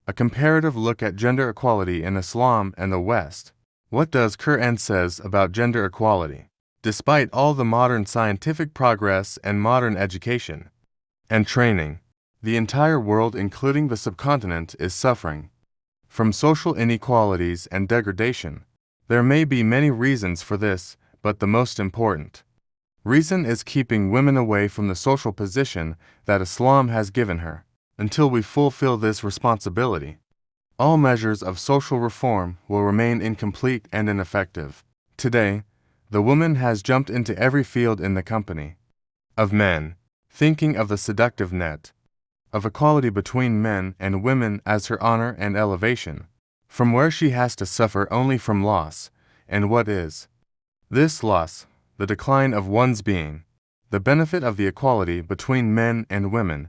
A comparative look at gender equality in Islam and the West. What does Quran says about gender equality? Despite all the modern scientific progress and modern education and training, the entire world, including the subcontinent, is suffering from social inequalities and degradation. There may be many reasons for this, but the most important reason is keeping women away from the social position that Islam has given her. Until we fulfill this responsibility, all measures of social reform will remain incomplete and ineffective. Today, the woman has jumped into every field in the company of men, thinking of the seductive net of equality between men and women as her honor and elevation, from where she has to suffer only from loss. And what is this loss? The decline of one's being. The benefit of the equality between men and women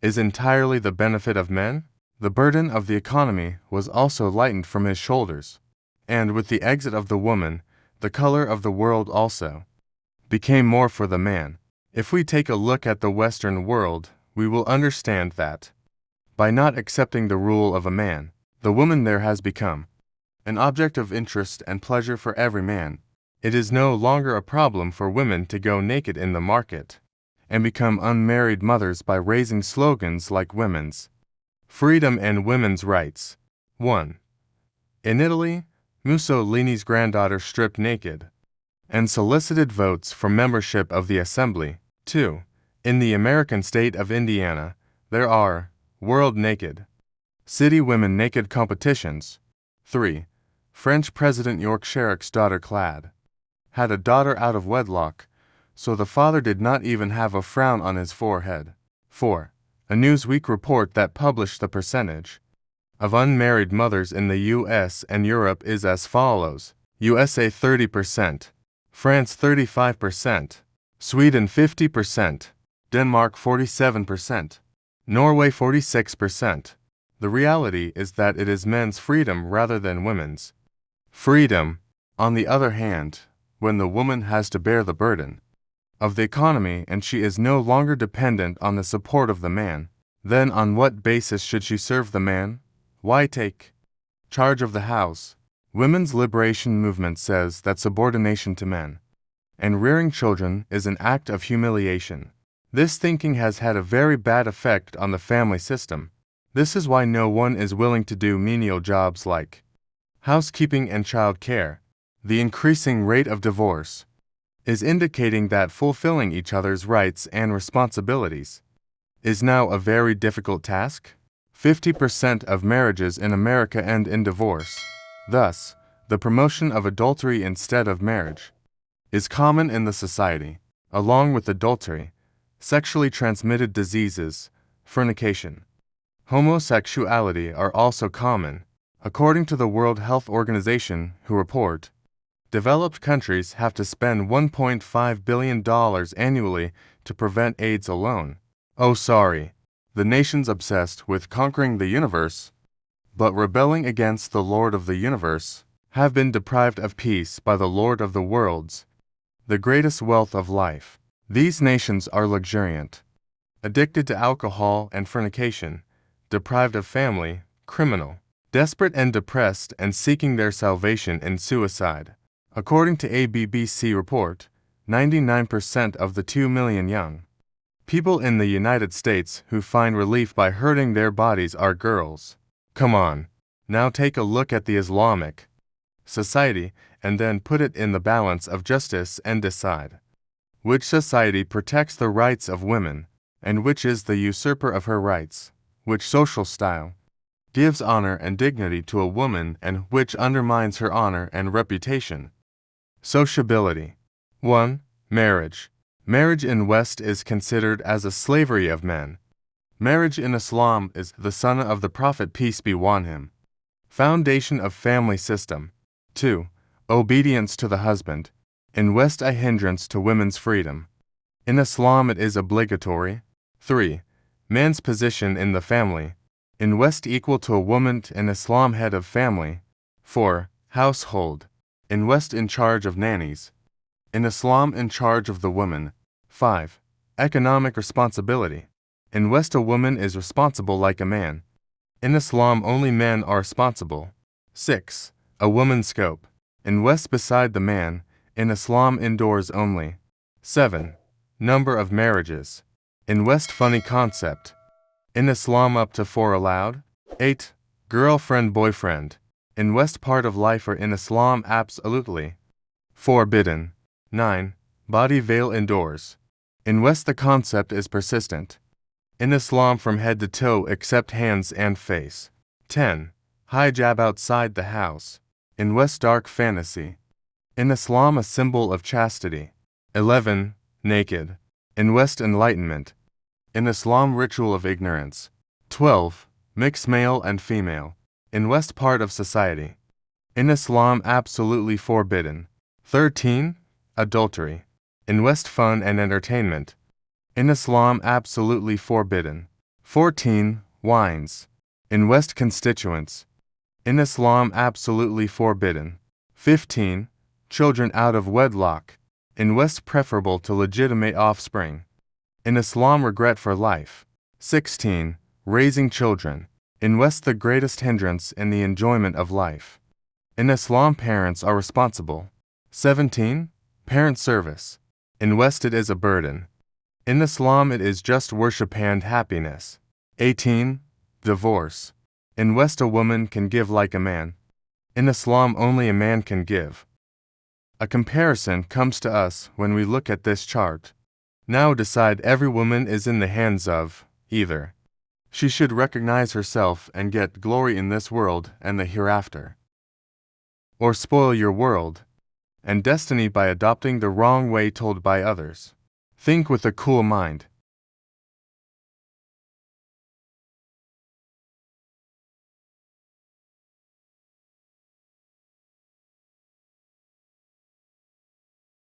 is entirely the benefit of men. The burden of the economy was also lightened from his shoulders, and with the exit of the woman, the color of the world also became more for the man. If we take a look at the Western world, we will understand that by not accepting the rule of a man, the woman there has become an object of interest and pleasure for every man. It is no longer a problem for women to go naked in the market and become unmarried mothers by raising slogans like women's freedom and women's rights. 1. In Italy, Mussolini's granddaughter stripped naked and solicited votes for membership of the assembly. 2. In the American state of Indiana, there are World Naked City Women Naked competitions. 3. French President York Chirac's daughter had a daughter out of wedlock, so the father did not even have a frown on his forehead. 4. A Newsweek report that published the percentage of unmarried mothers in the U.S. and Europe is as follows: USA 30%, France 35%, Sweden 50%, Denmark 47%, Norway 46%. The reality is that it is men's freedom rather than women's freedom. On the other hand, when the woman has to bear the burden of the economy and she is no longer dependent on the support of the man, then on what basis should she serve the man? Why take charge of the house? Women's liberation movement says that subordination to men and rearing children is an act of humiliation. This thinking has had a very bad effect on the family system. This is why no one is willing to do menial jobs like housekeeping and child care. The increasing rate of divorce is indicating that fulfilling each other's rights and responsibilities is now a very difficult task. 50% of marriages in America end in divorce. Thus, the promotion of adultery instead of marriage is common in the society. Along with adultery, sexually transmitted diseases, fornication, homosexuality are also common. According to the World Health Organization, who report, developed countries have to spend $1.5 billion annually to prevent AIDS alone. Oh, sorry. The nations obsessed with conquering the universe, but rebelling against the Lord of the universe, have been deprived of peace by the Lord of the worlds, the greatest wealth of life. These nations are luxuriant, addicted to alcohol and fornication, deprived of family, criminal, desperate and depressed, and seeking their salvation in suicide. According to a BBC report, 99% of the 2 million young people in the United States who find relief by hurting their bodies are girls. Come on, now take a look at the Islamic society and then put it in the balance of justice and decide which society protects the rights of women and which is the usurper of her rights, which social style gives honor and dignity to a woman and which undermines her honor and reputation. Sociability. 1. Marriage. Marriage in West is considered as a slavery of men. Marriage in Islam is the sunnah of the Prophet, peace be on him. Foundation of family system. 2. Obedience to the husband. In West, a hindrance to women's freedom. In Islam, it is obligatory. 3. Man's position in the family. In West, equal to a woman. In Islam, head of family. 4. Household. In West, in charge of nannies. In Islam, in charge of the woman. 5. Economic responsibility. In West, a woman is responsible like a man. In Islam, only men are responsible. 6. A woman's scope. In West, beside the man. In Islam, indoors only. 7. Number of marriages. In West, funny concept. In Islam, up to 4 allowed. 8. Girlfriend, boyfriend. In West, part of life, or in Islam, absolutely forbidden. 9. Body veil indoors. In West, the concept is persistent. In Islam, from head to toe except hands and face. 10. Hijab outside the house. In West, dark fantasy. In Islam, a symbol of chastity. 11. Naked. In West, enlightenment. In Islam, ritual of ignorance. 12. Mixed male and female. In West, part of society. In Islam, absolutely forbidden. 13. Adultery. In West, fun and entertainment. In Islam, absolutely forbidden. 14. Wines. In West, constituents. In Islam, absolutely forbidden. 15. Children out of wedlock. In West, preferable to legitimate offspring. In Islam, regret for life. 16. Raising children. In West, the greatest hindrance in the enjoyment of life. In Islam, parents are responsible. 17. Parent service. In West, it is a burden. In Islam, it is just worship and happiness. 18. Divorce. In West, a woman can give like a man. In Islam, only a man can give. A comparison comes to us when we look at this chart. Now decide every woman is in the hands of either. She should recognize herself and get glory in this world and the hereafter. Or spoil your world and destiny by adopting the wrong way told by others. Think with a cool mind.